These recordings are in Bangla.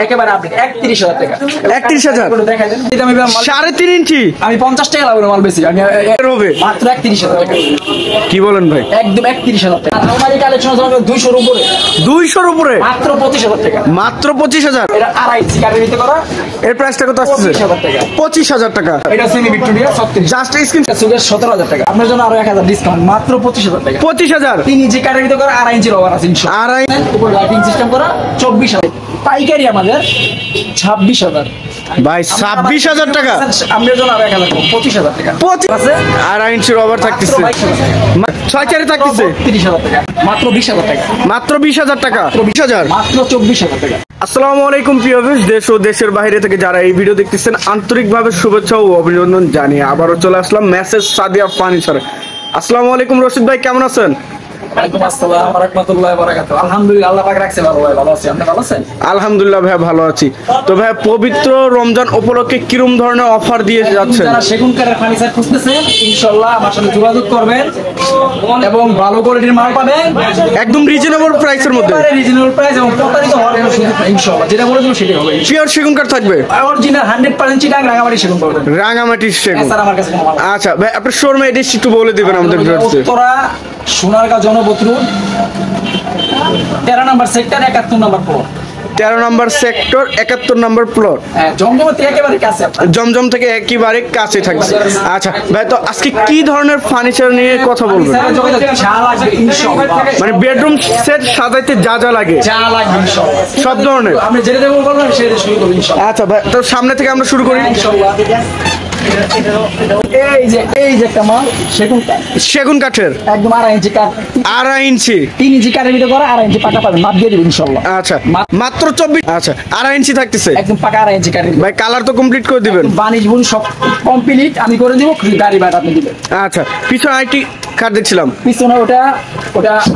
একেবারে আপডেট 31,000 টাকা। 31,000 দেখাই দেন। আমি 3.5 ইঞ্চি আমি 50 টাকা লাভ মাল বেশি আমি হবে মাত্র 31,000 টাকা। কি বলেন ভাই? একদম 31,000 টাকা। আমাদের কালেকশন আছে 200 এর উপরে। 200 এর উপরে মাত্র 25,000 টাকা। মাত্র 25,000। এটা আড়াই ইঞ্চি কাঠের ভিতরে করা। এর প্রাইসটা কত আসছে? 25,000 টাকা। 25,000 টাকা। এটা সেমি ভিক্টোরিয়া 36। জাস্ট স্ক্রিন সুগের 17,000 টাকা। আপনার জন্য আরো 1,000 ডিসকাউন্ট মাত্র 25,000 টাকা। 25,000। 3 ইঞ্চি কাঠের ভিতরে করা আড়াই ইঞ্চির ওভার আছে ইনশাআল্লাহ। আড়াই উপর লাইটিং সিস্টেম করা 24,000। পাইকারি আমাদের 26,000। ভাই 26,000 টাকা। আপনার জন্য আরো 1,000 কম 25,000 টাকা। 25 আছে আড়াই ইঞ্চির ওভার থাকতেছে। 6 থাকতেছে 30,000 টাকা। মাত্র 20,000 টাকা। মাত্র 20,000 টাকা। 20,000 মাত্র 24,000 টাকা। আসসালামু আলাইকুম প্রিয় ভিউয়ার্স, দেশ ও দেশের বাইরে থেকে যারা এই ভিডিও দেখতেছেন আন্তরিকভাবে শুভেচ্ছা ও অভিনন্দন জানিয়ে আবারও চলে আসলাম মেসেজ সাদিয়া ফার্নিচারে। আসসালামু আলাইকুম রশিদ ভাই, কেমন আছেন? ওয়ালাইকুম আসসালাম ওয়া রাহমাতুল্লাহি ওয়া বারাকাতুহু। আলহামদুলিল্লাহ, আল্লাহ পাক রাখছে ভালো, ভাই ভালো আছি। আপনি ভালো আছেন? আলহামদুলিল্লাহ ভাই ভালো আছি। তো ভাই পবিত্র রমজান উপলক্ষে কিরকম ধরনের অফার দিয়ে যাচ্ছেন? যারা সেগুন কাঠের ফার্নিচার খুঁজতেছেন ইনশাআল্লাহ আমার সাথে যোগাযোগ করবেন এবং ভালো কোয়ালিটির মাল পাবেন একদম রিজনেবল প্রাইসের মধ্যে। রিজনেবল প্রাইস এবং প্রতারিত হওয়ার কোনো সুযোগ নেই ইনশাআল্লাহ। যেটা বলে দেব সেটাই হবে। পিওর সেগুন কাঠ থাকবে, অরিজিনাল 100% চিটাং রাঙামাটি সেগুন পাবেন। রাঙামাটি সেগুন। স্যার আমার কাছে কোনো মাল আচ্ছা ভাই, আপনার শোরুম এড্রেস একটু বলে দিবেন আমাদের ভিউয়ার্সদের। উত্তরা সোনারগাঁও জনবত্রু 13 নম্বর সেক্টর 71 নম্বর প্লট। 13 নম্বর সেক্টর 71 নম্বর প্লট। হ্যাঁ, জমজমের থেকে একেবারে কাছে। জমজম থেকে একেবারে কাছে থাকছে। আচ্ছা ভাই, তো আজকে কি ধরনের ফার্নিচার নিয়ে কথা বলবেন? মানে বেডরুম সেট সাজাইতে যা যা লাগে সব ধরনের আপনি যেটা দেবো বলবেন সেটা শুরু করুন ইনশাআল্লাহ। আচ্ছা ভাই, তো সামনে থেকে আমরা শুরু করি ইনশাআল্লাহ। এই যে একটা মাল সেগুন কাঠ, সেগুন কাঠের একদম আড়াই ইঞ্চি কাঠ, 2.5 ইঞ্চি 3 ইঞ্চি কাঠের ভিতরে করা আড়াই ইঞ্চি পাকা পাবেন, মাপ দিয়ে দিবেন ইনশাআল্লাহ। আচ্ছা মাত্র 24। আচ্ছা 2.5 ইঞ্চি থাকতেছে একদম পাকা আড়াই ইঞ্চি কাঠের। ভাই কালার তো কমপ্লিট করে দিবেন? বানিশ বুন সব কমপ্লিট আমি করে দিব, গাড়ি ভাড়া আপনি দিবেন। আচ্ছা পিছনে আইটি কাঠ দেখছিলাম, পিছনে ওটা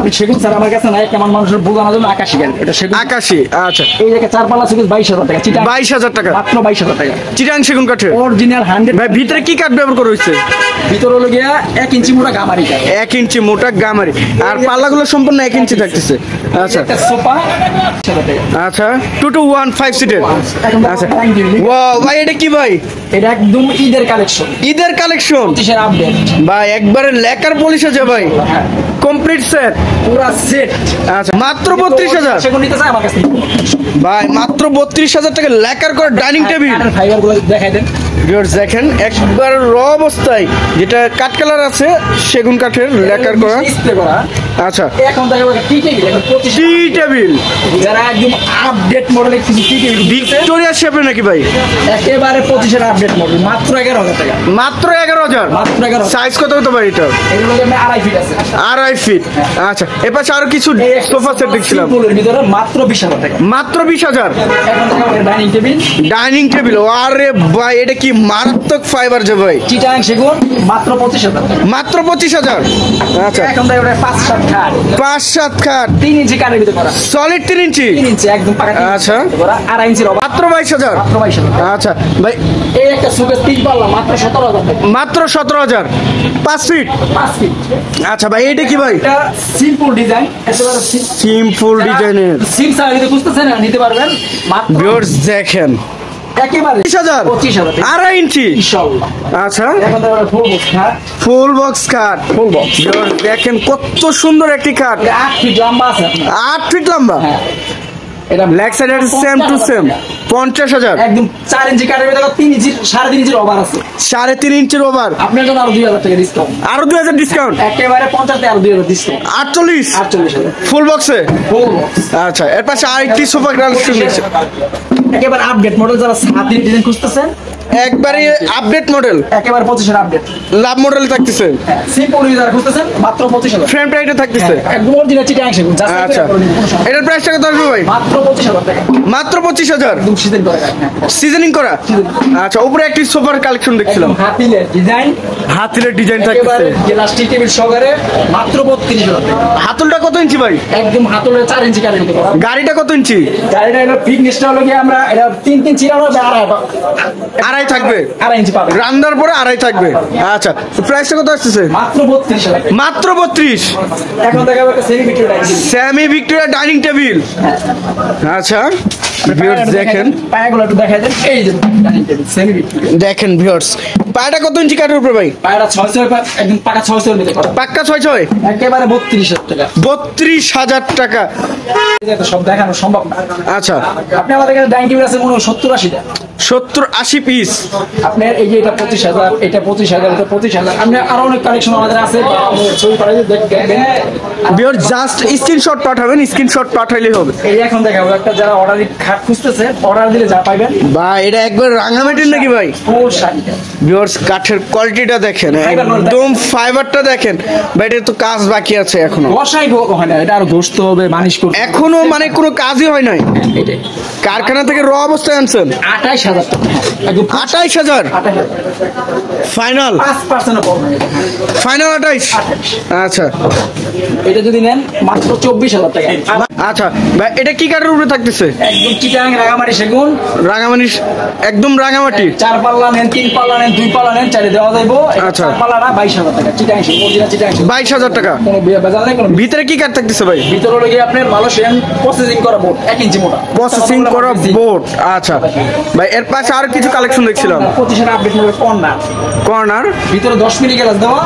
আমি সেগুন স্যার আমার কাছে নাই, কেমন মানুষের বোঝানোর জন্য আকাশি গাড়ি, এটা সেগুন আকাশি। আচ্ছা এই যে চারপালা সেগুন 22,000 টাকা, চিটাং 22,000 টাকা, মাত্র 22,000 টাকা। চিটাং সেগুন কাঠের অরিজিনাল 100। ভাই ভিতরে কি কাঠ ব্যবহার করা হয়েছে? ভিতরে হলো গিয়া 1 ইঞ্চি মোটা গামারি কাঠ, 1 ইঞ্চি মোটা গামারি, আর পাল্লাগুলো সম্পূর্ণ 1 ইঞ্চি থাকতেছে। আচ্ছা একটা সোফা 7,000 টাকা। আচ্ছা 2 to 1 5 সিটের। আচ্ছা ওয়াও ভাই, এটা কি ভাই? এটা একদম ঈদের কালেকশন, ঈদের কালেকশন, 25 আপডেট ভাই একবারে লেকার পলিশ আছে ভাই, কমপ্লিট সেট পুরো সেট। আচ্ছা মাত্র 32,000 সেগুন নিতে চাই আমার কাছে ভাই, মাত্র 32,000 টাকা লেকার করে ডাইনিং টেবিল। ফাইবার গুলো দেখাই দেন ভিউয়ার্স দেখেন একবার র অবস্থায়, যেটা কাঠ কালার আছে সেগুন কাঠের লেকার করা। ডিসপ্লে করা। আচ্ছা এখন দেখা যাবে টি টেবিল, এখন 25 টি টেবিল, যারা একদম আপডেট মডেলের কিছু টি টেবিল ভিক্টোরিয়া শেপে নাকি ভাই? একেবারে 25 এর আপডেট মডেল মাত্র 11,000 টাকা। মাত্র 11,000। মাত্র 11,000। সাইজ কত হতো ভাই এটা? এগুলো আমি 2.5 ফিট আছে। 2.5 ফিট। আচ্ছা এপাশে আরো কিছু সোফা সেট দেখছিলাম, সিম্পলের ভিতরে মাত্র 20,000 টাকা। মাত্র 20,000। এখন দেখা যাবে ডাইনিং টেবিল, ডাইনিং টেবিল, আরে ভাই এটা কি মারাত্মক ফাইবার যে ভাই, চিটাং সেগুন মাত্র 25,000 টাকা। মাত্র 25,000। আচ্ছা এখন দেখা যাবে 5-7 খাট, 5-7 খাট 3 ইঞ্চি কাঠের ভিতরে করা, সলিড 3 ইঞ্চি 3 ইঞ্চি একদম পাকা। আচ্ছা। করা 2.5 ইঞ্চির ওভার মাত্র 22,000। মাত্র 22,000 টাকা। আচ্ছা ভাই এই একটা সুকেস 3 পাল্লা মাত্র 17,000 টাকা। মাত্র 17,000, 5 ফিট। 5 ফিট। আচ্ছা ভাই এটা কি ভাই? এটা সিম্পল ডিজাইন, একেবারে সিম্পল ডিজাইনের। সিম সাইজে খুঁজতেছেন নিতে পারবেন মাত্র ভিউয়ার্স দেখেন একেবারে 20,000, 25,000 টাকা 2.5 ইঞ্চি। ইনশাআল্লাহ। আচ্ছা এখন তো আমরা ফুল বক্স খাট, ফুল বক্স খাট, ফুল বক্স ভিউয়ার্স দেখেন কত সুন্দর একটি খাট, 8 ফিট লম্বা আছে আপনার। 8 ফিট লম্বা। হ্যাঁ এটা লেগ সাইডের সেম টু সেম 50,000, একদম 4 ইঞ্চি কাঠের ভিতরে 3 ইঞ্চি 3.5 ইঞ্চির ওভার আছে। 3.5 ইঞ্চির ওভার, আপনার জন্য আরো 2,000 টাকা ডিসকাউন্ট, আরো 2,000 ডিসকাউন্ট, একেবারে 50 তে আরো 2,000 ডিসকাউন্ট, 48 48,000 ফুল বক্সে। Full box. আচ্ছা এর পাশে আরেকটি সোফা কালেকশন দেখছি, একেবারে আপডেট মডেল, যারা হাতির ডিজাইন খুঁজতেছেন একবারে আপডেট মডেল, একেবারে 25 এর আপডেট। লাভ মডেল থাকতেছে, সিম্পল যারা খুঁজতেছেন মাত্র 25,000। ফ্রেম টাইটে থাকতেছে। একদম অরিজিনাল চিটাং সেগুন। আচ্ছা এটার প্রাইসটা কত আসবে ভাই? মাত্র 25,000 টাকা। মাত্র 25,000, একদম সিজন করে সিজনিং করা। আচ্ছা উপরে একটি সোফার কালেকশন দেখছিলাম, হাতিলের ডিজাইন, হাতিলের ডিজাইন থাকতেছে, একেবারে গ্লাস টি টেবিল সহকারে মাত্র 32,000 টাকা। হাতলটা কত ইঞ্চি ভাই? একদম হাতলের 4 ইঞ্চি কাঠের ভিতরে করা। গাড়িটা কত ইঞ্চি? গাড়িটা হলো ফিটনেসটা হলো কি আমরা এটা 3 চিরানো আড়াই থাকবে, 2.5 ইঞ্চি পাবে। রান্নার পরে আড়াই থাকবে। আচ্ছা, প্রাইসটা কত আসতেছে? মাত্র 32,000 টাকা। মাত্র 32। এখন দেখাবো একটা semi Victoria dining. Semi Victoria dining table. আচ্ছা ভিউয়ার্স দেখেন, পায়াগুলো একটু দেখাই দেন। এই যে ডাইনিং টেবিল সেমি ভিক্টোরিয়া। দেখেন ভিউয়ার্স, পায়াটা কত ইঞ্চি কাঠের উপরে ভাই? পায়াটা 600 একদম পাকা 600 এর মধ্যে করা। পাক্কা 6 একেবারে 32,000 টাকা। 32,000 টাকা। এই যে তো সব দেখানো সম্ভব না। আচ্ছা, আপনি আমাদের কাছে ডাইনিং টেবিল আছে মনে হয় 70-80 টা। 70-80 পিস। আপনার এই যে এটা 25,000, এটা 25,000, এটা 25,000। আপনি আরো অনেক কালেকশন আমাদের আছে, ছবি পাঠাই দেখবেন। ভিউয়ার্স জাস্ট স্ক্রিনশট পাঠাবেন, স্ক্রিনশট পাঠাইলেই হবে। এই এখন দেখাবো একটা, যারা অর্ডার খাট খুঁজতেছে অর্ডার দিলে যা পাইবেন। ভাই এটা একবার রাঙামাটির নাকি ভাই? ফুল শাড়ি। ভিউয়ার্স কাঠের কোয়ালিটিটা দেখেন, একদম ফাইবারটা দেখেন ভাই, এটা তো কাজ বাকি আছে এখনো। বসাই হয় না, এটা আরো ঘষতে হবে, মালিশ করতে হবে। এখনো মানে কোনো কাজই হয় নাই। এটাই কারখানা থেকে র অবস্থায় আনছেন? 28,000 টাকা। একদম 28,000 ফাইনাল? 5% কম না এটা। ফাইনাল 28। আচ্ছা এটা যদি নেন মাত্র 24,000 টাকা। আচ্ছা ভাই, এটা কি কাঠের উপরে থাকতেছে? একদম চিটাং রাঙামাটি সেগুন। রাঙামাটি, একদম রাঙামাটি। 4 পাল্লা নেন, 3 পাল্লা নেন, 2 পাল্লা নেন, চাইলে দেওয়া যাইবো। আচ্ছা। 4 পাল্লাটা 22,000 টাকা। চিটাং সেগুন, অরিজিনাল চিটাং সেগুন। 22,000 টাকা। কোনো বেজাল নেই কোনো। ভিতরে কি কাঠ থাকতেছে ভাই? ভিতরে হলো গিয়ে আপনার ভালো সেম প্রসেসিং করা বোর্ড 1 ইঞ্চি মোটা। প্রসেসিং করা বোর্ড। আচ্ছা ভাই, এর পাশে আর কিছু কালেকশন দেখছিলাম। 25,000 আপডেট হবে কর্নার। কর্নার ভিতরে 10 মিলি গ্লাস দেওয়া।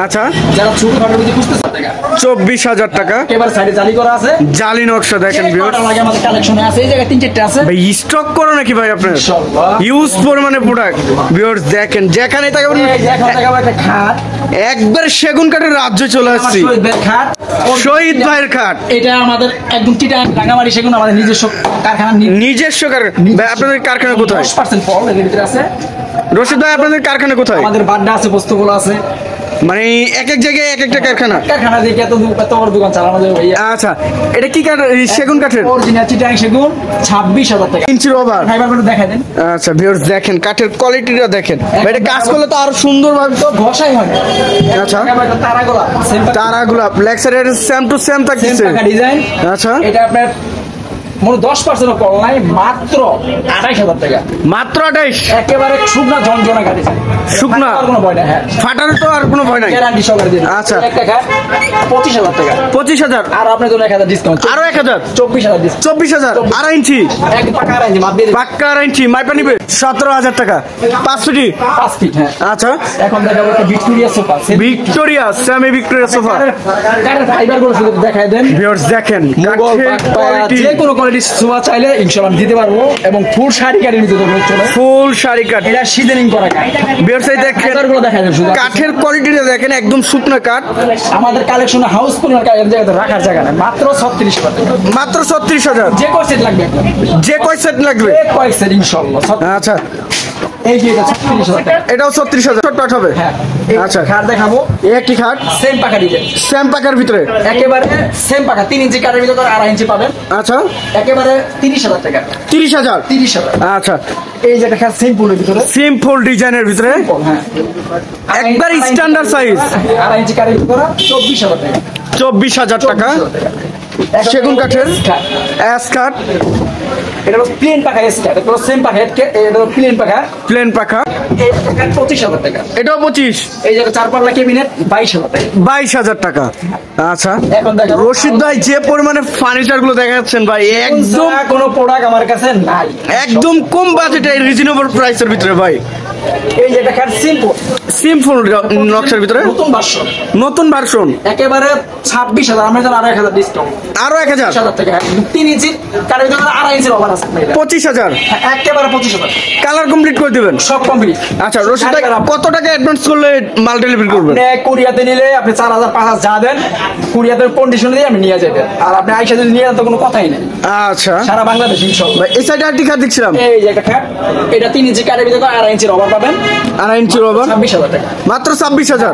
আচ্ছা, যারা ছোট খাটের ভিতরে খুঁজতেছে টাকা 24,000 টাকা। একেবারে সাইডে জালি করা আছে। জালি নকশা দেখেন যে ভিউয়ার্স। কটা লাগে আমাদের কালেকশনে আছে, এই জায়গায় 3-4টা আছে। ভাই স্টক করো নাকি ভাই আপনার? ইনশাআল্লাহ। ইউজ পরিমাণে প্রোডাক্ট ভিউয়ার্স দেখেন, যেখানে থাকে এই যে এখন দেখাবো একটা খাট। একবার সেগুন কাঠের রাজ্যে চলে আমার আসছি। শহীদ ভাইয়ের খাট। শহীদ ভাইয়ের খাট, এটা আমাদের একদম চিটাং রাঙামাটি সেগুন, আমাদের নিজস্ব কারখানা। নিজস্ব ভাই আপনাদের কারখানা কোথায়? 10% ফল এর ভিতরে আছে। রশিদ ভাই আপনাদের কারখানা কোথায়? আমাদের বাড্ডা আছে, বস্তুগুলো আছে। মানে এক এক জায়গায় এক একটা কারখানা? কারখানা দিয়ে এত বড় দোকান চালানো যাবে ভাইয়া। আচ্ছা, এটা কি কাঠ? সেগুন কাঠের অরিজিনাল চিটাং সেগুন 26,000 টাকা। ইঞ্চি ওভার। ফাইবার করে দেখাই দেন। আচ্ছা ভিউয়ার্স দেখেন, কাঠের কোয়ালিটিটা দেখেন ভাই, এটা কাজ করলে তো আরো সুন্দর ভাবে তো ঘষাই হয় না। আচ্ছা। তারাগুলা সেম তারাগুলা ব্ল্যাক সাইডের সেম টু সেম থাকতেছে। ডিজাইন। আচ্ছা, এটা আপনার মোট 10% কম নাই, মাত্র 28,000 টাকা। মাত্র 28। একেবারে শুকনা ঝনঝনা গাড়ি। শুকনা? আর কোনো ভয় নাই। হ্যাঁ, ফাটার তো আর কোনো ভয় নাই। গ্যারান্টি সহকারে দিন। আচ্ছা। একটা খাট 25,000 টাকা। 25,000। আর আপনার জন্য 1,000 ডিসকাউন্ট। আরো 1,000। 24,000 ডিসকাউন্ট। 24,000। আড়াই ইঞ্চি এক পাকা আড়াই মাপ দিয়ে দিন। পাক্কা আড়াই ইঞ্চি মাইপা নিবে 17,000 টাকা। 5 ফিটি। 5 ফিট। হ্যাঁ। আচ্ছা, এখন দেখাবো একটা Victoria sofa. Victoria semi Victoria sofa. কাঠের ফাইবার গুলো শুধু দেখাই দেন। ভিউয়ার্স দেখেন, মুঘল কোয়ালিটি, যে কোনো কোয়ালিটির সোফা চাইলে ইনশাআল্লাহ আমি দিতে পারবো, এবং ফুল শাড়ি কাঠের নিতে দেবো। চলে ফুল শাড়ি কাঠ। এটা সিজনিং করা কাঠ। ভিউয়ার্স এই দেখেন, ফাইবারগুলো দেখাই দেন শুধু। কাঠের কোয়ালিটিটা দেখেন, একদম শুকনা কাঠ। আমাদের কালেকশনে হাউসফুল জায়গাতে রাখার জায়গা নেই, মাত্র 36,000 টাকা। মাত্র 36,000। যে কয় সেট লাগবে আপনার? যে কয় সেট লাগবে? যে কয় সেট ইনশাআল্লাহ। আচ্ছা, এই যে এটা 36,000 টাকা। এটাও 36,000 পাঠ হবে। হ্যাঁ। আচ্ছা, আচ্ছা, খাট দেখাবো। এই একটি খাট সেম পাকা ডিজাইন, সেম পাকার ভিতরে। একেবারে সেম পাকা 3 ইঞ্চি কাঠের ভিতরে 2.5 ইঞ্চি পাবেন। আচ্ছা, একেবারে 30,000 টাকা। 30,000। 30,000। আচ্ছা, এই যে একটা খাট সিম্পলের ভিতরে। সিম্পল ডিজাইনের ভিতরে, হ্যাঁ, একবার স্ট্যান্ডার্ড সাইজ। 2.5 ইঞ্চি কাঠের ভিতরে 24,000 টাকা। 24,000 টাকা। সেগুন কাঠের অ্যাশ কাঠ। এটা হলো প্লেন পাখা এসকে, এটা হলো সেম পাখা এসকে, এটা হলো প্লেন পাখা। প্লেন পাখা। এই পাখা 25,000 টাকা। এটাও 25। এই যে 4 পাল্লা ক্যাবিনেট 22,000 টাকা। 22,000 টাকা। আচ্ছা, এখন দেখো রশিদ ভাই যে পরিমাণে ফার্নিচার গুলো দেখাচ্ছেন ভাই, একদম কোনো প্রোডাক্ট আমার কাছে নাই। একদম কম বাজেটে রিজনেবল প্রাইসের ভিতরে ভাই। এই যে একটা সিম্পল সিম্পল নকশার ভিতরে নতুন ভার্সন, নতুন ভার্সন। একেবারে 26,000। আমরা যেন আরো 1,000 ডিসকাউন্ট। আরো 1,000। 1,000 টাকা। 3 ইঞ্চি কাঠের ভিতরে 2.5 ইঞ্চির অফার আছে। 25,000। একেবারে 25,000। কালার কমপ্লিট করে দিবেন সব কমপ্লিট। আচ্ছা, রশিদ ভাই কত টাকা অ্যাডভান্স করলে মাল ডেলিভারি করবেন? আপনি কুরিয়াতে নিলে আপনি 4,000 5,000 যা দেন, কুরিয়াতের কন্ডিশন দিয়ে আমি নিয়ে যাবেন। আর আপনি আইসা যদি নিয়ে যান তো কোনো কথাই নেই। আচ্ছা সারা বাংলাদেশ ইনশাআল্লাহ। ভাই, এই সাইডে আরেকটি খাট দেখছিলাম। এই যে একটা খাট, এটা 3 ইঞ্চি কাঠের ভিতরে 2.5 ইঞ্চির অফার পাবেন। 2.5 ইঞ্চির ওভার 26,000 টাকা। মাত্র 26,000।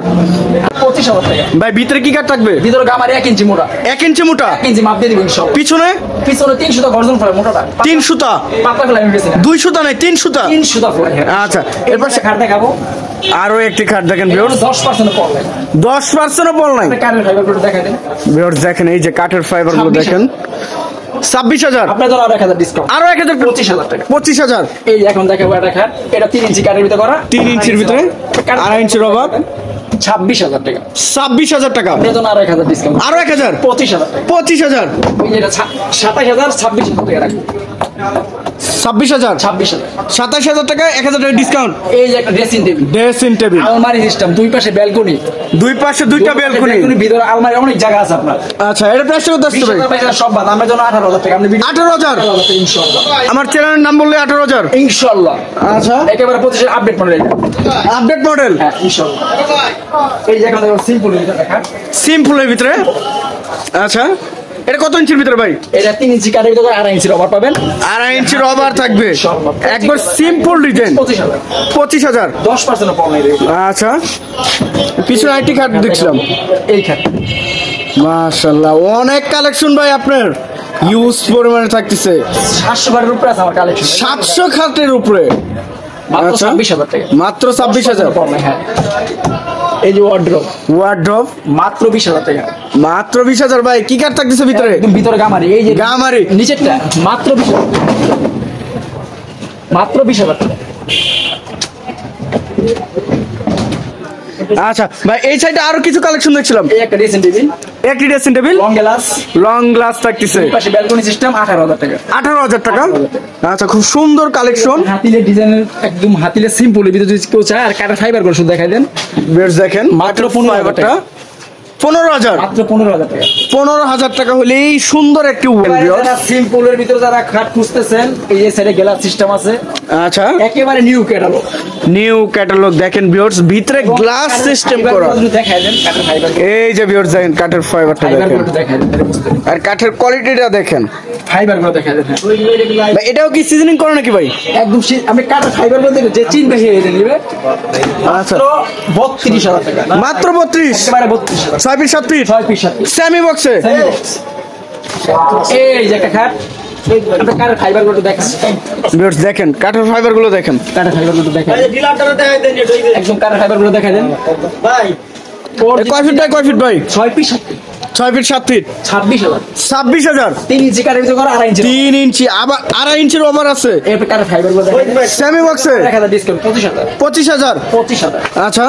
25,000 টাকা। ভাই ভিতরে কি কাঠ থাকবে? ভিতরে গামারি 1 ইঞ্চি মোটা, 1 ইঞ্চি মোটা। 1 ইঞ্চি মাপ দিয়ে দিবেন ইনশাআল্লাহ। পিছনে পিছনে 3 সুতা গর্জন ফেলে মোটাটা। 3 সুতা। পাতলা ফেলে আমি বেশি না। 2 সুতা নাই, 3 সুতা। 3 সুতা ফেলে। আচ্ছা, এরপর সে খাট দেখাবো। আরো একটি খাট দেখেন এটা ভিউয়ার্স, 10% কম লাগে। 10% বল নাই। আপনি কাঠের ফাইবার গুলো দেখাই দেন। ভিউয়ার্স দেখেন, এই যে কাঠের ফাইবার গুলো দেখেন, 26,000 আপনার জন্য আরো 1,000 ডিসকাউন্ট, আরো 1,000 25,000 টাকা। 25,000 এই যে এখন দেখাবো একটা খাট, এটা 3 ইঞ্চি কাঠের ভিতরে করা, 3 ইঞ্চির ভিতরে 2.5 ইঞ্চি রবার, 26,000 টাকা। 26,000 টাকা, আপনার জন্য আরো 1,000 ডিসকাউন্ট, আরো 1,000 25,000 টাকা। 25,000 এই যে এটা 27,000, 26,000 টাকা রাখবো, 26,000 26,000। 27,000 টাকা, 1,000 টাকা ডিসকাউন্ট। এই যে একটা ড্রেসিং টেবিল, ড্রেসিং টেবিল, আলমারি সিস্টেম, দুই পাশে ব্যালকনি, দুই পাশে দুইটা ব্যালকনি। ভিতরে আলমারি অনেক জায়গা আছে আপনার। আচ্ছা, এটা প্রাইস কত আসছে ভাই? 20,000 টাকা সব বাদ, আমার জন্য 18,000 টাকা। আপনি 18,000 18,000 ইনশাআল্লাহ। আমার চ্যানেলের নাম বললে 18,000। ইনশাআল্লাহ আচ্ছা, একেবারে 25 আপডেট মডেল, আপডেট মডেল, হ্যাঁ ইনশাআল্লাহ। এই যে এখন দেখো সিম্পল দেখা, সিম্পলের ভিতরে। আচ্ছা, এটা কত ইঞ্চির ভিতরে ভাই? এটা 3 ইঞ্চি কাঠের ভিতরে 2.5 ইঞ্চি রবার পাবেন, 2.5 ইঞ্চি রবার থাকবে, একবার সিম্পল ডিজাইন। 25,000, 25,000। 10% কম নেই। আচ্ছা, পিছনে আইটি কার্ড দেখছিলাম। এই খাট মাশাআল্লাহ, অনেক কালেকশন ভাই আপনার, ইউজ পরিমাণে থাকতেছে। 700 বারের উপরে আছে আমার কালেকশন, 700 খাটের উপরে, মাত্র আচ্ছা। 26,000 টাকা, মাত্র 26,000। কম নেই। হ্যাঁ, এই যে ওয়ার্ড্রপ ওয়ার্ড্রপ মাত্র 20,000 টাকা, মাত্র 20,000 ভাই। কি কাঠ থাকতেছে ভিতরে? একদম ভিতরে গামারি, এই যে গামারি। নিচেরটা মাত্র 20,000 টাকা, মাত্র 20,000 টাকা। আচ্ছা ভাই, এই সাইডে আরো কিছু কালেকশন দেখছিলাম। এই একটা ড্রেসিং টেবিল, একটি dressing table, long glass, long glass থাকতেছে, পাশে ব্যালকনি সিস্টেম, 18,000 টাকা। 18,000 টাকা। আচ্ছা, খুব সুন্দর কালেকশন। হাতিলের ডিজাইনের, একদম হাতিলের সিম্পল ভিতরে যদি কেউ চায়, আর কাটা ফাইবার করে শুধু দেখাই দেন, বেশ দেখেন, মাত্র 15,000 টাকা, 15,000, মাত্র 15,000 টাকা। 15,000 টাকা হলে এই সুন্দর একটি সিম্পলের ভিতরে যারা খাট খুঁজতেছেন, এই যে সাইডে গ্লাস সিস্টেম আছে, আচ্ছা, একেবারে নিউ ক্যাটালগ, নিউ ক্যাটালগ দেখেন ভিউয়ার্স, ভিতরে গ্লাস সিস্টেম করা। দেখাই দেন কাঠের ফাইবার, এই যে ভিউয়ার্স দেখেন, কাঠের ফাইবারটা দেখেন, দেখাই দেন, আর কাঠের কোয়ালিটিটা দেখেন ফাইবার গুলো দেখাই দেন। ভাই। এটাও কি সিজনিং করে নাকি ভাই? একদম আমি কাঠের ফাইবার গুলো দেখে যে চিনবে সে এটা নিবে। আচ্ছা, মাত্র 32,000 টাকা, মাত্র 32, একেবারে 32,000, 6 feet 7 feet 6 piece 7 piece. Semi বক্সে। এই যে একটা খাট, আপনি কাঠের ফাইবার গুলো দেখেন, ভিউয়ার্স দেখেন, কাঠের ফাইবার গুলো দেখেন। কাঠের ফাইবার গুলো দেখেন, একদম কাঠের ফাইবার গুলো দেখাই দেন ভাই। কয় ফিট বাই কয় ফিট ভাই? 6 পিস 7 পিস, 6 ফিট 7 ফিট 26,000, 26,000। 3 ইঞ্চি কাঠের ভিতরে করা, 2.5 ইঞ্চি 3 ইঞ্চি, আবার 2.5 ইঞ্চির ওভার আছে এরপর কাঠের ফাইবার গুলো দেখেন, সেমি বক্সে। 1,000 ডিসকাউন্ট, 25,000, 25,000। 25,000। আচ্ছা,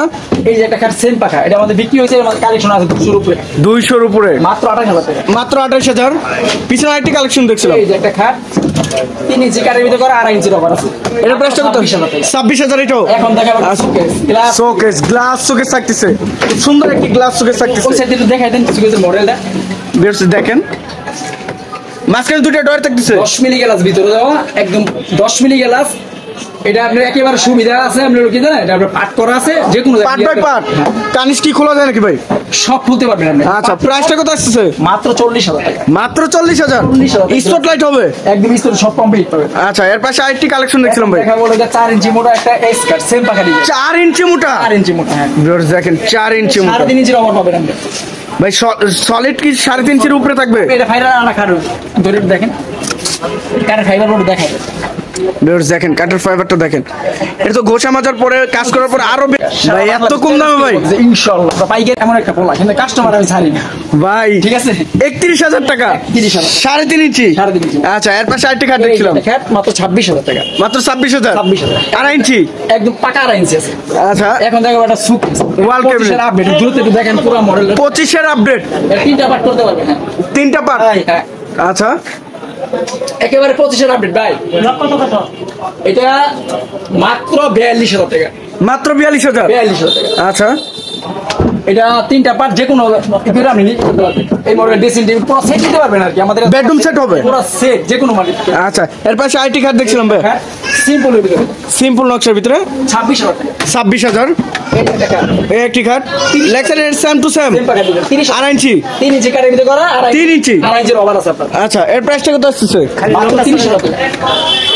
এই যে একটা খাট সেম পাখা, এটা আমাদের বিক্রি হয়েছে, আমাদের কালেকশন আছে 200 উপরে, 200-র উপরে, মাত্র 28,000 টাকা। মাত্র 28,000। পিছনে আরেকটি কালেকশন দেখছিলাম। এই যে একটা খাট, 3 ইঞ্চি কাঠের ভিতরে করা, 2.5 ইঞ্চি রবার আছে, এটা প্রাইসটা কত? 26,000 টাকা। 26,000 এটাও। এখন দেখাবো showcase glass, showcase, glass showcase থাকতেছে, খুব সুন্দর একটি গ্লাস শোকেস থাকতেছে। ওই সাইড থেকে দেখাই দেন কিছু মডেলটা। ভিউয়ার্স দেখেন, মাঝখানে দুটো ডয়ার থাকতেছে। 10 মিলি গ্লাস ভিতরে দেওয়া, একদম 10 মিলি গ্লাস। এটা আপনার একেবারে সুবিধা আছে, আপনার কি জানেন, এটা আপনার পাট করা আছে, যে কোনো পার্ট বাই পার্ট। কানিস কি খোলা যায় নাকি ভাই? সব খুলতে পারবেন আপনি। আচ্ছা, প্রাইসটা কত আসছে? মাত্র 40,000 টাকা, মাত্র 40,000। 40,000 স্পট লাইট হবে। একদম স্টোর সব কমপ্লিট পাবেন। আচ্ছা, এর পাশে আরেকটি কালেকশন দেখছিলাম ভাই। দেখা বলে যে 4 ইঞ্চি মোটা একটা এস কাট, সেম পাখা দিয়ে 4 ইঞ্চি মোটা। 4 ইঞ্চি মোটা, হ্যাঁ ভিউয়ার্স দেখেন, 4 ইঞ্চি মোটা 3.5 ইঞ্চির ওভার পাবেন আপনি। ভাই। সলিড কি 3.5 ইঞ্চির উপরে থাকবে? এটা ফাইবার আনা খারু ধরে দেখেন, কাঠের ফাইবার গুলো দেখাই দেন। ভিউয়ার্স দেখেন, কাঠের ফাইবারটা দেখেন, এটা তো ঘষা মাজার পরে কাজ করার পর আরো ভাই এত কম দামে ভাই। ইনশাআল্লাহ পাইকারি এমন একটা পোলা, কিন্তু কাস্টমার আমি ছাড়ি না ভাই। ঠিক আছে, 31,000 টাকা, 30,000, 3.5 ইঞ্চি। 3.5 ইঞ্চি। আচ্ছা, এর পাশে আরেকটি কাঠ দেখছিলাম, খাট মাত্র 26,000 টাকা, মাত্র 26,000। 26,000, 2.5 ইঞ্চি, একদম পাকা 2.5 ইঞ্চি আছে। আচ্ছা, এখন দেখো একটা সুক Wall cabinet। আপডেট দ্রুত একটু দেখেন পুরো মডেল, 25-এর আপডেট, 3টা পার্ট করতে পারবেন। হ্যাঁ 3টা পার্ট। হ্যাঁ, আচ্ছা, একেবারে 25-এর আপডেট ভাই। এটা মাত্র 42,000 টাকা, মাত্র 42,000। 42,000 টাকা। আচ্ছা, এটা 3টা পার্ট, যে কোনো এগুলো আপনি নিতে পারবেন। এই মডেল ড্রেসিং টেবিল পুরো সেট দিতে পারবেন আর কি, আমাদের বেডরুম সেট হবে পুরো সেট, যে কোনো মালিক। আচ্ছা, এর পাশে আইটি কার্ড দেখছিলাম ভাই, হ্যাঁ সিম্পলের ভিতরে সিম্পল নকশার ভিতরে 26,000 টাকা। 26,000। এই টাকা এই একটি কার্ড, লেখার সেম টু সেম, সেম পাকা দিবেন 30,000, 2.5 ইঞ্চি। 3 ইঞ্চি কাঠের ভিতরে করা, 3 ইঞ্চি। 2.5 ইঞ্চির ওভার আছে আপনার। আচ্ছা, এর প্রাইসটা কত আসছে? মাত্র 30,000 টাকা,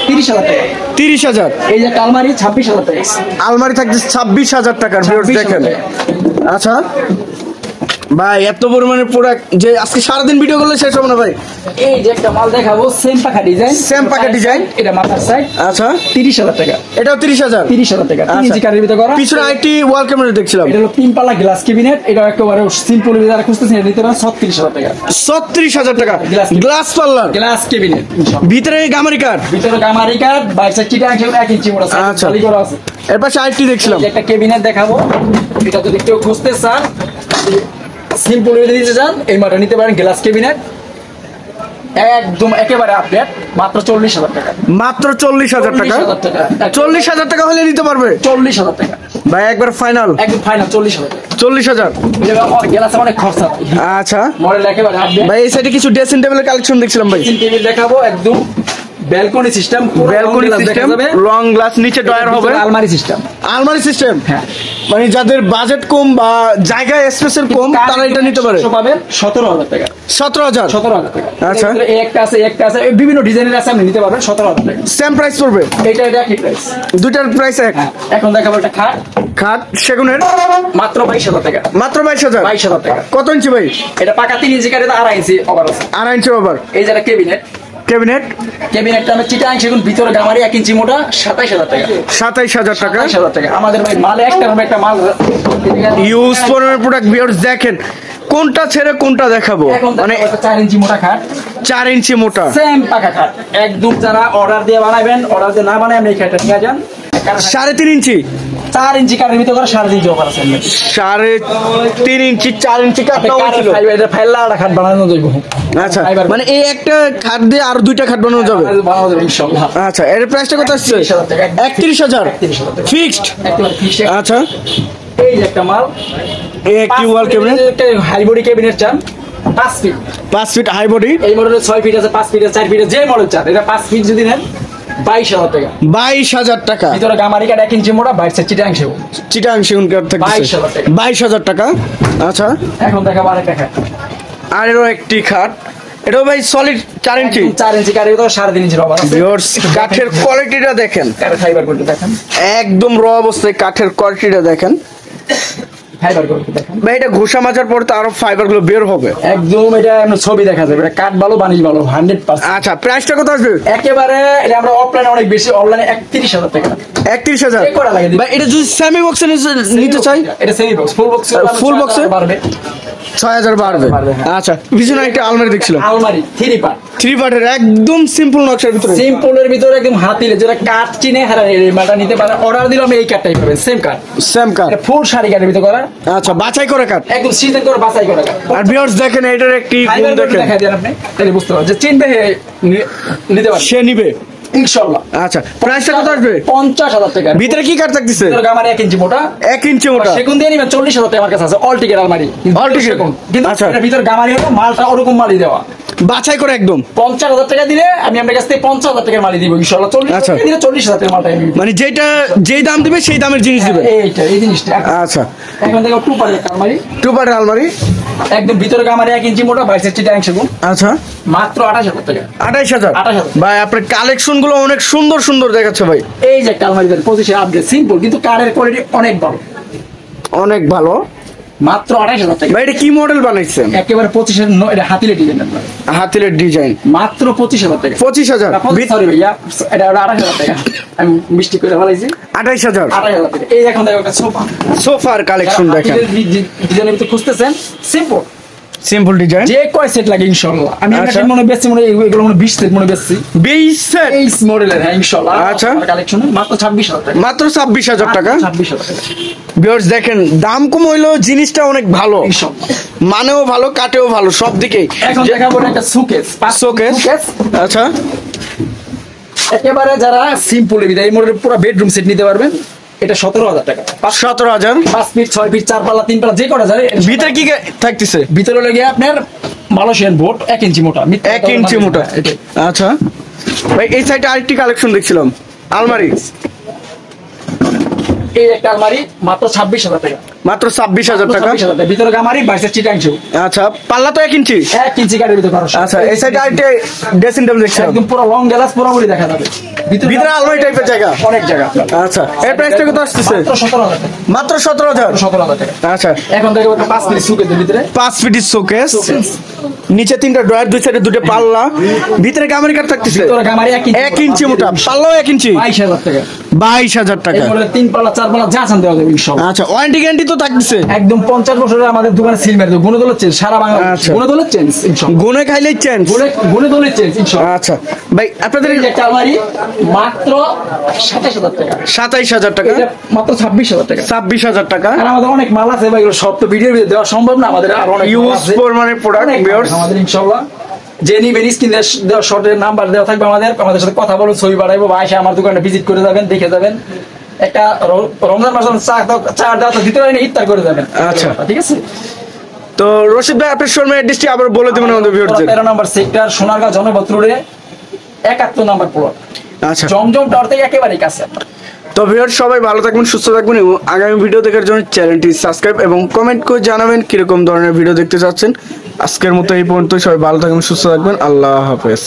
30,000 টাকা। 30,000। এই যে একটা আলমারি 26,000 টাকা, আলমারি থাকছে 26,000 টাকার। ভিউয়ার্স 26,000 দেখেন। টাকা। আচ্ছা, ভাই এত পরিমাণে প্রোডাক্ট যে আজকে সারাদিন ভিডিও করলে শেষ হবে না ভাই। এই যে একটা মাল দেখাবো সেম পাকা ডিজাইন, সেম পাকা ডিজাইন, এটা মাথার সাইড। আচ্ছা 30,000 টাকা। এটাও 30,000 টাকা। 3 ইঞ্চি কাঠের ভিতরে করা। পিছনে আইটি ওয়াল ক্যাবিনেট দেখছিলাম, এটা হলো 3 পাল্লা গ্লাস ক্যাবিনেট। এটা একেবারে সিম্পল যারা খুঁজতেছেন এটা নিতে পারেন 36,000 টাকা। 36,000 টাকা গ্লাস পাল্লার গ্লাস ক্যাবিনেট, ভিতরে গামারি কাঠ, ভিতরে গামারি কাঠ, বাইরে সাইড চিটা 1 ইঞ্চি মোটা সাইজ আচ্ছা। খালি করা আছে। এর পাশে আইটি দেখছিলাম, এই যে একটা ক্যাবিনেট দেখাবো। এটা যদি কেউ খুঁজতে চান সিম্পল দিতে চান এই মালটা নিতে পারেন। গ্লাস ক্যাবিনেট একদম একেবারে আপডেট, মাত্র 40,000 টাকা। মাত্র 40,000 টাকা। 40,000 টাকা হলে নিতে পারবে। 40,000 টাকা ভাই একবার ফাইনাল, একদম ফাইনাল 40,000 টাকা। 40,000। গ্লাস অনেক খরচা, আচ্ছা মডেল একেবারে আপডেট। ভাই এই সাইডে কিছু ড্রেসিং টেবিলের কালেকশন দেখছিলাম ভাই, টেবিল দেখাবো একদম balcony system, balcony system, long glass, নিচে ডয়ার হবে, আলমারি সিস্টেম। আলমারি সিস্টেম, হ্যাঁ মানে যাদের বাজেট কম বা জায়গায় স্পেসের কম তারা এটা নিতে পারে। পাবেন 17,000 টাকা। 17,000 17,000 টাকা। আচ্ছা। এই একটা আছে, একটা আছে, বিভিন্ন ডিজাইনের আছে, আপনি নিতে পারবেন 17,000 টাকা। সেম প্রাইস পড়বে, এটা একই প্রাইস, দুইটার প্রাইস এক। এখন দেখাবো একটা খাট, খাট সেগুনের মাত্র 22,000 টাকা। মাত্র 22,000। 22,000 টাকা। কত ইঞ্চি ভাই? এটা পাকা 3 ইঞ্চি কাঠে 2.5 ইঞ্চি ওভার আছে। 2.5 ইঞ্চি ওভার। এই যে একটা ক্যাবিনেট, ক্যাবিনেট, ক্যাবিনেটটা আমি চিটাং সেগুন, ভিতরে গামারি 1 ইঞ্চি মোটা 27,000 টাকা। 27,000 টাকা। 27,000 টাকা। আমাদের ভাই মালে একটা মাল ইউজ ফরের প্রোডাক্ট ভিউয়ার্স দেখেন কোনটা ছেড়ে কোনটা দেখাবো। মানে 4 ইঞ্চি মোটা খাট, 4 ইঞ্চি মোটা, সেম পাকা খাট একদম। যারা অর্ডার দিয়ে বানাবেন, অর্ডার দিয়ে না বানায় আপনি এই খাটটা নিয়ে যান। 3.5 ইঞ্চি, 4 ইঞ্চি কাঠের ভিতরে 3.5 ইঞ্চি অফার আছে। 3.5 ইঞ্চি, 4 ইঞ্চি কাঠটা ছিল। ফাইলা খাট বানানো যাবে। আচ্ছা মানে এই একটা খাট দিয়ে আর দুইটা খাট বানানো যাবে। বানানো যাবে ইনশাআল্লাহ। আচ্ছা এর প্রাইসটা কত আসছে? 31,000 ফিক্সড। একেবারে ফিক্সড। আচ্ছা এই যে একটা মাল, এই একটি wall cabinet, high body cabinet চান 5 ফিট, 5 ফিট হাই বডি। এই মডেলের 6 ফিট আছে, 5 ফিট আছে, 4 ফিট আছে, যে মডেল চান। এটা 5 ফিট যদি নেন 22,000 টাকা। 22,000 টাকা। ভিতরে গামারি কাঠ 1 ইঞ্চি মোটা, বাইরে চিটাং সেগুন। চিটাং সেগুন কাঠ থাকছে 22,000 টাকা। 22,000 টাকা। আচ্ছা এখন দেখাবো আরেকটা খাট, আরও একটি খাট, এটাও ভাই সলিড 4 ইঞ্চি। 4 ইঞ্চি কাঠের ভিতরে 3.5 ইঞ্চি রবার আছে। ভিউয়ার্স কাঠের কোয়ালিটিটা দেখেন, ফাইবার করতে দেখেন, একদম র অবস্থায় কাঠের কোয়ালিটিটা দেখেন। ফাইবার করতে দেখেন ভাই এটা ঘষা মাজার পর তো আরো ফাইবার গুলো বের হবে একদম। এটা এমন ছবি দেখা যাবে, এটা কাঠ ভালো, বানিশ ভালো 100%। আচ্ছা প্রাইসটা কত আসবে? একেবারে এটা আমরা অফলাইনে অনেক বেশি, অনলাইনে 31,000 টাকা। 31,000। এই করা লাগে ভাই এটা যদি সেমি বক্সে নিতে চাই, এটা সেমি বক্স, ফুল বক্স, ফুল বক্সে পারবে 6,000 বাড়বে। হ্যাঁ। আচ্ছা পিছনে একটা আলমারি দেখছিলাম, আলমারি 3 পার্ট, 3 পার্টের একদম সিম্পল নকশার ভিতরে, সিম্পলের ভিতরে একদম হাতিলে যেটা কাঠ চিনে হারা এই মালটা নিতে পারে। অর্ডার দিলাম এই কাঠটাই পাবেন, সেম কাঠ, সেম কাঠ। এটা ফুল শাড়ি কাঠের ভিতরে করা, আচ্ছা বাছাই করে কাঠ, একদম সিজন করে বাছাই করা কাঠ। আর ভিউয়ার্স দেখেন এটার একটি গুণ ফাইবার দেখেন, দেখা দেন আপনি, তাহলে বুঝতে পারবেন যে চিনবে নিতে পারবে সে নিবে ইনশাআল্লাহ। আচ্ছা প্রাইসটা কত আসবে? 50,000 টাকা। ভিতরে কি কাঠ থাকতেছে? গামারি 1 ইঞ্চি মোটা, 1 ইঞ্চি মোটা, সেগুন দিয়ে নিবেন 40,000 টাকা। আমার কাছে আছে অল টিকেট আলমারি, All ticket? কিন্তু আচ্ছা। এটার ভিতর গামারি হলো, মালটা ওরকম মালই দেওয়া। বাছাই করে একদম 50,000 টাকা দিলে আমি আপনার কাছ থেকে 50,000 টাকার মালই দিব ইনশাআল্লাহ। 40,000 আচ্ছা। টাকা দিলে 40,000 টাকার মালটা আমি দিব। মানে যেটা যেই দাম দিবে সেই দামের জিনিস দিবে। এই জিনিসটা আচ্ছা এখন দেখো 2 পার্টের আলমারি, 2 পার্টের আলমারি, একদম ভিতরে গামারি 1 ইঞ্চি মোটা, বাইরে চিটা সেগুন, আচ্ছা মাত্র 28,000 টাকা। 28,000। 28,000 ভাই আপনার কালেকশন গুলো অনেক সুন্দর সুন্দর দেখাচ্ছে ভাই, এই যে একটা আলমারি 25 আপডেট, সিম্পল কিন্তু কাঠের কোয়ালিটি অনেক ভালো, অনেক ভালো। মাত্র 28,000 টাকা। ভাই এটা কি মডেল বানাইছেন? একেবারে 25 এটা হাতিলে ডিজাইন, হাতিলের ডিজাইন, মাত্র 25,000 টাকা। 25,000। সরি ভাইয়া, এটা 28,000 টাকা, আমি মিষ্টি করে ফেলাইছি। 28,000। 28,000 টাকা। এই এখন দেখো একটা সোফা, সোফার কালেকশন দেখেন, ডিজাইনের ভিতরে খুঁজতেছেন, সিম্পল সিম্পল ডিজাইন, যে কয় সেট লাগে ইনশাআল্লাহ। আমি আচ্ছা। মনে বেশি মনে এগুলো মনে 20 সেট মনে বেশি 20 সেট এই মডেলের, হ্যাঁ ইনশাআল্লাহ। আচ্ছা। কালেকশন মাত্র 26,000 টাকা, মাত্র 26,000 টাকা। 26,000 টাকা ভিউয়ার্স দেখেন দাম কম হইলো জিনিসটা অনেক ভালো, ইনশাআল্লাহ। মানেও ভালো, কাটেও ভালো, সব দিকেই। এখন দেখাবো একটা সুকেস, শোকেস, আচ্ছা একেবারে যারা সিম্পল এই মডেলের পুরো বেডরুম সেট নিতে পারবেন, এটা 17,000 টাকা। 17,000। 5 ফিট 6 ফিট 4 পাল্লা 3 পাল্লা যে করা যায়। ভিতরে কি থাকতেছে? ভিতরে লেগে আপনার মালয়েশিয়ান বোর্ড 1 ইঞ্চি মোটা, 1 ইঞ্চি মোটা, এটাই। আচ্ছা ভাই এই সাইডে আরেকটি কালেকশন দেখছিলাম, আলমারি, এই একটা আলমারি মাত্র 26,000 টাকা। মাত্র 26,000 টাকা। 26,000 টাকা ভিতরে গামারি বাইসের চিটাংশ। আচ্ছা পাল্লা তো 1 ইঞ্চি। 1 ইঞ্চি গাড়ির ভিতরে 1200। আচ্ছা এই সাইডে আইটে ড্রেসিং টেবিল দেখছেন একদম পুরো লং গ্লাস পুরোপুরি দেখা যাবে। ভিতরে আলমারি টাইপের জায়গা, অনেক জায়গা। আচ্ছা এর প্রাইসটা কত আসছে? মাত্র 17,000 টাকা। মাত্র 17,000। 17,000 টাকা। আচ্ছা এখন থেকে 5 পিস সুকের ভিতরে 5 ফিটের শোকেস, নিচে 3টা ড্রয়ার, দুই সাইডে 2টা পাল্লা, ভিতরে গামারি কাট থাকতেছে ভিতরে গামারি 1 ইঞ্চি মোটা, পাল্লাও 1 ইঞ্চি। 22,000 টাকা। 22,000 টাকা। এরপরে 3 পাল্লা 4 পাল্লা যা চান দেওয়া যাবে ইনশাআল্লাহ। আচ্ছা ওয়ারেন্টি গ্যারান্টি তো থাকতেছে একদম 50 বছরের আমাদের দোকানে সিল মেরে দেব। গুণদলের চেঞ্জ সারা বাংলা আচ্ছা। গুণদলের চেঞ্জ ইনশাআল্লাহ। গুনে খাইলেই চেঞ্জ। গুণদলের চেঞ্জ ইনশাআল্লাহ। আচ্ছা ভাই আপনাদের এই যে একটা আলমারি মাত্র 27,000 টাকা। 27,000 টাকা। এটা মাত্র 26,000 টাকা। 26,000 টাকা। আর আমাদের অনেক মাল আছে ভাই, এগুলো সব তো ভিডিওর ভিতরে দেওয়া সম্ভব না। আমাদের আর অনেক ইউজ মানে প্রোডাক্ট ভিউয়ার্স আমাদের ইনশাআল্লাহ যে নিবেন স্ক্রিনে দেওয়া শর্টের নাম্বার দেওয়া থাকবে। আমাদের সাথে কথা বলুন, ছবি পাঠাইবো বা এসে আমার দোকানে ভিজিট করে যাবেন, দেখে যাবেন। একটা রমজান মাস চা দেওয়া তো দিতে পারেন, ইফতার করে যাবেন। আচ্ছা ঠিক আছে। তো রশিদ ভাই আপনার শোরুমের অ্যাড্রেসটি আবার বলে দিবেন আমাদের ভিউয়ারদের। 13 নম্বর সেক্টর, সোনারগাঁও জনপথ রোডে 71 নম্বর প্লট। আচ্ছা জমজম টাওয়ার থেকে একেবারেই কাছে। তো ভিউয়ার্স সবাই ভালো থাকবেন, সুস্থ থাকবেন এবং আগামী ভিডিও দেখার জন্য চ্যানেলটি সাবস্ক্রাইব এবং কমেন্ট করে জানাবেন কিরকম ধরনের ভিডিও দেখতে চাচ্ছেন। আজকের মতো এই পর্যন্ত, সবাই ভালো থাকবেন, সুস্থ থাকবেন, আল্লাহ হাফেজ।